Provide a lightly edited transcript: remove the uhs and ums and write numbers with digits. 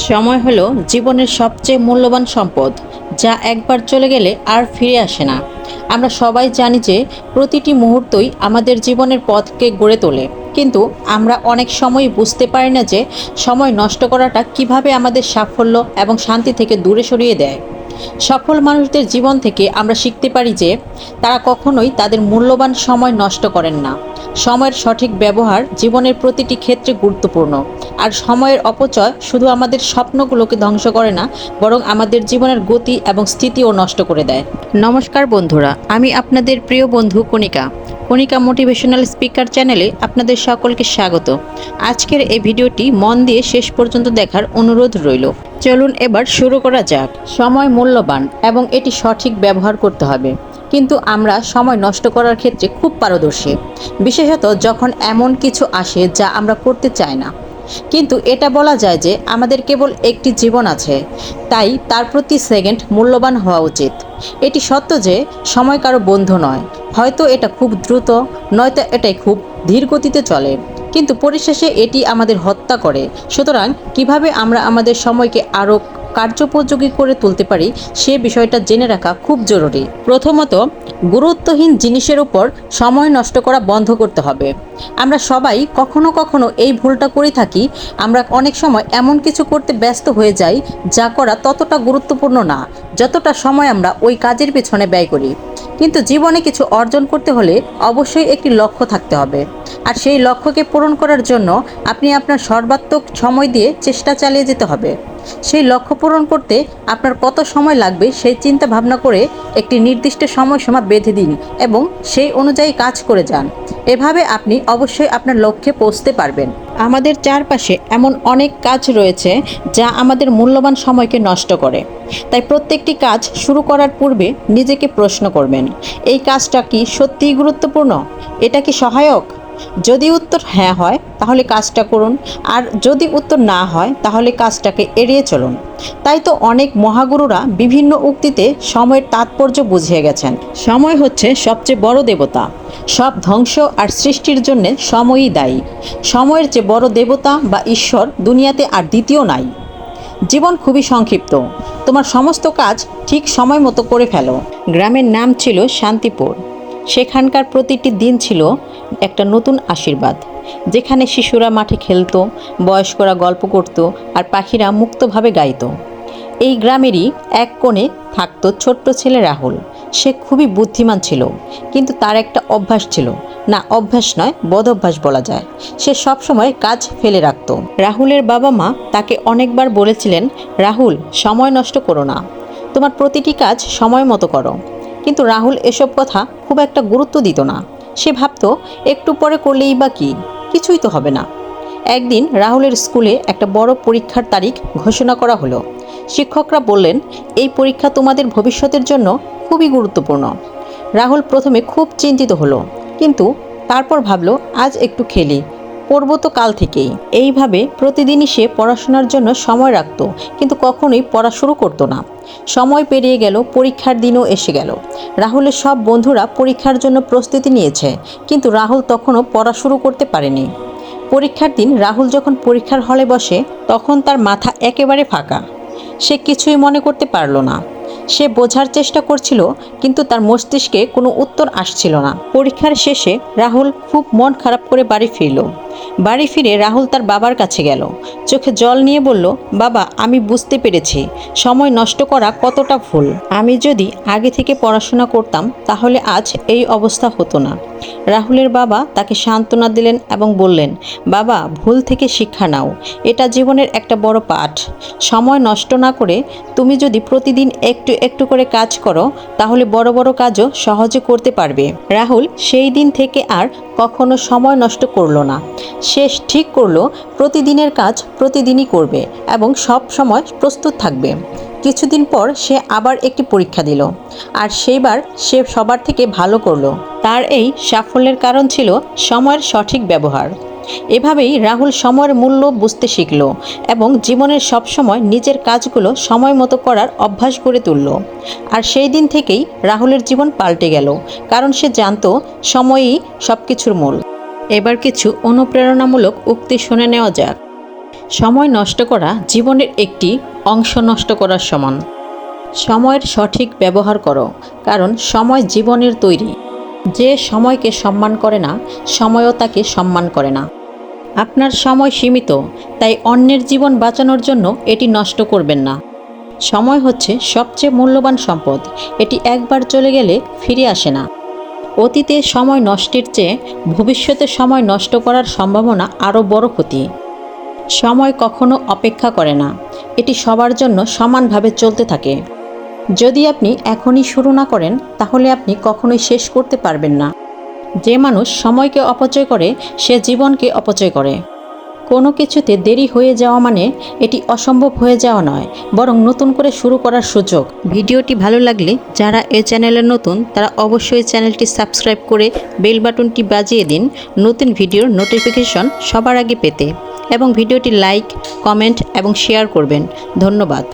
সময় হলো জীবনের সবচেয়ে মূল্যবান সম্পদ, যা একবার চলে গেলে আর ফিরে আসে না। আমরা সবাই জানি যে প্রতিটি মুহূর্তই আমাদের জীবনের পথকে গড়ে তোলে, কিন্তু আমরা অনেক সময় বুঝতে পারি না যে সময় নষ্ট করাটা কিভাবে আমাদের সাফল্য এবং শান্তি থেকে দূরে সরিয়ে দেয়। সফল মানুষদের জীবন থেকে আমরা শিখতে পারি যে তারা কখনোই তাদের মূল্যবান সময় নষ্ট করেন না। সময়ের সঠিক ব্যবহার জীবনের প্রতিটি ক্ষেত্রে গুরুত্বপূর্ণ, আর সময়ের অপচয় শুধু আমাদের স্বপ্নগুলোকে ধ্বংস করে না, বরং আমাদের জীবনের গতি এবং স্থিতিও নষ্ট করে দেয়। নমস্কার বন্ধুরা, আমি আপনাদের প্রিয় বন্ধু কণিকা। কণিকা মোটিভেশনাল স্পিকার চ্যানেলে আপনাদের সকলকে স্বাগত। আজকের এই ভিডিওটি মন দিয়ে শেষ পর্যন্ত দেখার অনুরোধ রইল। চলুন এবার শুরু করা যাক। সময় মূল্যবান এবং এটি সঠিক ব্যবহার করতে হবে, কিন্তু আমরা সময় নষ্ট করার ক্ষেত্রে খুব পারদর্শী, বিশেষত যখন এমন কিছু আসে যা আমরা করতে চাই না। কিন্তু এটা বলা যায় যে আমাদের কেবল একটি জীবন আছে, তাই তার প্রতি সেকেন্ড মূল্যবান হওয়া উচিত। এটি সত্য যে সময় কারো বন্ধু নয়, হয়তো এটা খুব দ্রুত, নয়তো এটাই খুব ধীর গতিতে চলে, কিন্তু পরিশেষে এটি আমাদের হত্যা করে। সুতরাং কিভাবে আমরা আমাদের সময়কে আরও কার্যোপযোগী করে তুলতে পারি সে বিষয়টা জেনে রাখা খুব জরুরি। প্রথমত, গুরুত্বহীন জিনিসের উপর সময় নষ্ট করা বন্ধ করতে হবে। আমরা সবাই কখনো কখনো এই ভুলটা করে থাকি। আমরা অনেক সময় এমন কিছু করতে ব্যস্ত হয়ে যাই যা করা ততটা গুরুত্বপূর্ণ না যতটা সময় আমরা ওই কাজের পেছনে ব্যয় করি। কিন্তু জীবনে কিছু অর্জন করতে হলে অবশ্যই একটি লক্ষ্য থাকতে হবে, আর সেই লক্ষ্যকে পূরণ করার জন্য আপনি আপনার সর্বাত্মক সময় দিয়ে চেষ্টা চালিয়ে যেতে হবে। সেই লক্ষ্য পূরণ করতে আপনার কত সময় লাগবে সেই চিন্তা ভাবনা করে একটি নির্দিষ্ট সময়সীমা বেঁধে দিন এবং সেই অনুযায়ী কাজ করে যান। এভাবে আপনি অবশ্যই আপনার লক্ষ্যে পৌঁছতে পারবেন। আমাদের চারপাশে এমন অনেক কাজ রয়েছে যা আমাদের মূল্যবান সময়কে নষ্ট করে। তাই প্রত্যেকটি কাজ শুরু করার পূর্বে নিজেকে প্রশ্ন করবেন, এই কাজটা কি সত্যিই গুরুত্বপূর্ণ? এটা কি সহায়ক? যদি উত্তর হ্যাঁ হয় তাহলে কাজটা করুন, আর যদি উত্তর না হয় তাহলে কাজটাকে এড়িয়ে চলুন। তাই তো অনেক মহাগুরুরা বিভিন্ন উক্তিতে সময়ের তাৎপর্য বুঝিয়ে গেছেন। সময় হচ্ছে সবচেয়ে বড় দেবতা। সব ধ্বংস আর সৃষ্টির জন্য সময়ই দায়ী। সময়ের চেয়ে বড় দেবতা বা ঈশ্বর দুনিয়াতে আর দ্বিতীয় নাই। জীবন খুবই সংক্ষিপ্ত, তোমার সমস্ত কাজ ঠিক সময় মতো করে ফেলো। গ্রামের নাম ছিল শান্তিপুর। সেখানকার প্রতিটি দিন ছিল একটা নতুন আশীর্বাদ, যেখানে শিশুরা মাঠে খেলতো, বয়স্করা গল্প করত, আর পাখিরা মুক্তভাবে গাইতো। এই গ্রামেরই এক কোণে থাকতো ছোট্ট ছেলে রাহুল। সে খুবই বুদ্ধিমান ছিল, কিন্তু তার একটা অভ্যাস ছিল, না অভ্যাস নয়, বদঅভ্যাস বলা যায়। সে সবসময় কাজ ফেলে রাখত। রাহুলের বাবা মা তাকে অনেকবার বলেছিলেন, রাহুল, সময় নষ্ট করো না, তোমার প্রতিটি কাজ সময় মতো করো। কিন্তু রাহুল এসব কথা খুব একটা গুরুত্ব দিত না। সে ভাবতো, একটু পরে করলেই বা কি, কিছুই তো হবে না। একদিন রাহুলের স্কুলে একটা বড় পরীক্ষার তারিখ ঘোষণা করা হলো। শিক্ষকরা বললেন, এই পরীক্ষা তোমাদের ভবিষ্যতের জন্য খুবই গুরুত্বপূর্ণ। রাহুল প্রথমে খুব চিন্তিত হলো, কিন্তু তারপর ভাবলো, আজ একটু খেলি, পড়বো তো কাল থেকেই। এইভাবে প্রতিদিনই সে পড়াশোনার জন্য সময় রাখত, কিন্তু কখনোই পড়া শুরু করতো না। সময় পেরিয়ে গেল, পরীক্ষার দিনও এসে গেল। রাহুলের সব বন্ধুরা পরীক্ষার জন্য প্রস্তুতি নিয়েছে, কিন্তু রাহুল তখনও পড়া শুরু করতে পারেনি। পরীক্ষার দিন রাহুল যখন পরীক্ষার হলে বসে, তখন তার মাথা একেবারে ফাঁকা। সে কিছুই মনে করতে পারল না। সে বোঝার চেষ্টা করছিল, কিন্তু তার মস্তিষ্কে কোনো উত্তর আসছিল না। পরীক্ষার শেষে রাহুল খুব মন খারাপ করে বাড়ি ফিরল। বাড়ি ফিরে রাহুল তার বাবার কাছে গেল, চোখে জল নিয়ে বলল, বাবা, আমি বুঝতে পেরেছি সময় নষ্ট করা কতটা ভুল। আমি যদি আগে থেকে পড়াশোনা করতাম তাহলে আজ এই অবস্থা হতো না। রাহুলের বাবা তাকে সান্ত্বনা দিলেন এবং বললেন, বাবা, ভুল থেকে শিক্ষা নাও, এটা জীবনের একটা বড় পাঠ। সময় নষ্ট না করে তুমি যদি প্রতিদিন একটু একটু করে কাজ করো, তাহলে বড় বড় কাজও সহজে করতে পারবে। রাহুল সেই দিন থেকে আর কখনো সময় নষ্ট করলো না। সে ঠিক করলো, প্রতিদিনের কাজ প্রতিদিনই করবে এবং সব সময় প্রস্তুত থাকবে। কিছুদিন পর সে আবার একটি পরীক্ষা দিল, আর সেইবার সে সবার থেকে ভালো করলো। তার এই সাফল্যের কারণ ছিল সময়ের সঠিক ব্যবহার। এভাবেই রাহুল সময়ের মূল্য বুঝতে শিখল এবং জীবনের সব সময় নিজের কাজগুলো সময় মতো করার অভ্যাস গড়ে তুলল। আর সেই দিন থেকেই রাহুলের জীবন পাল্টে গেল, কারণ সে জানতো সময়ই সব কিছুর মূল। এবার কিছু অনুপ্রেরণামূলক উক্তি শুনে নেওয়া যাক। সময় নষ্ট করা জীবনের একটি অংশ নষ্ট করার সমান। সময়ের সঠিক ব্যবহার করো, কারণ সময় জীবনের তৈরি। যে সময়কে সম্মান করে না, সময়ও তাকে সম্মান করে না। আপনার সময় সীমিত, তাই অন্যের জীবন বাঁচানোর জন্য এটি নষ্ট করবেন না। সময় হচ্ছে সবচেয়ে মূল্যবান সম্পদ। এটি একবার চলে গেলে ফিরে আসে না। অতীতে সময় নষ্টের চেয়ে ভবিষ্যতে সময় নষ্ট করার সম্ভাবনা আরও বড় ক্ষতি। সময় কখনো অপেক্ষা করে না, এটি সবার জন্য সমানভাবে চলতে থাকে। যদি আপনি এখনই শুরু না করেন, তাহলে আপনি কখনোই শেষ করতে পারবেন না। যে মানুষ সময়কে অপচয় করে, সে জীবনকে অপচয় করে। কোনো কিছুতে দেরি হয়ে যাওয়া মানে এটি অসম্ভব হয়ে যাওয়া নয়, বরং নতুন করে শুরু করার সুযোগ। ভিডিওটি ভালো লাগলে যারা এই চ্যানেলে নতুন, তারা অবশ্যই চ্যানেলটি সাবস্ক্রাইব করে বেল বাটনটি বাজিয়ে দিন নতুন ভিডিওর নোটিফিকেশন সবার আগে পেতে, এবং ভিডিওটি লাইক, কমেন্ট এবং শেয়ার করবেন। ধন্যবাদ।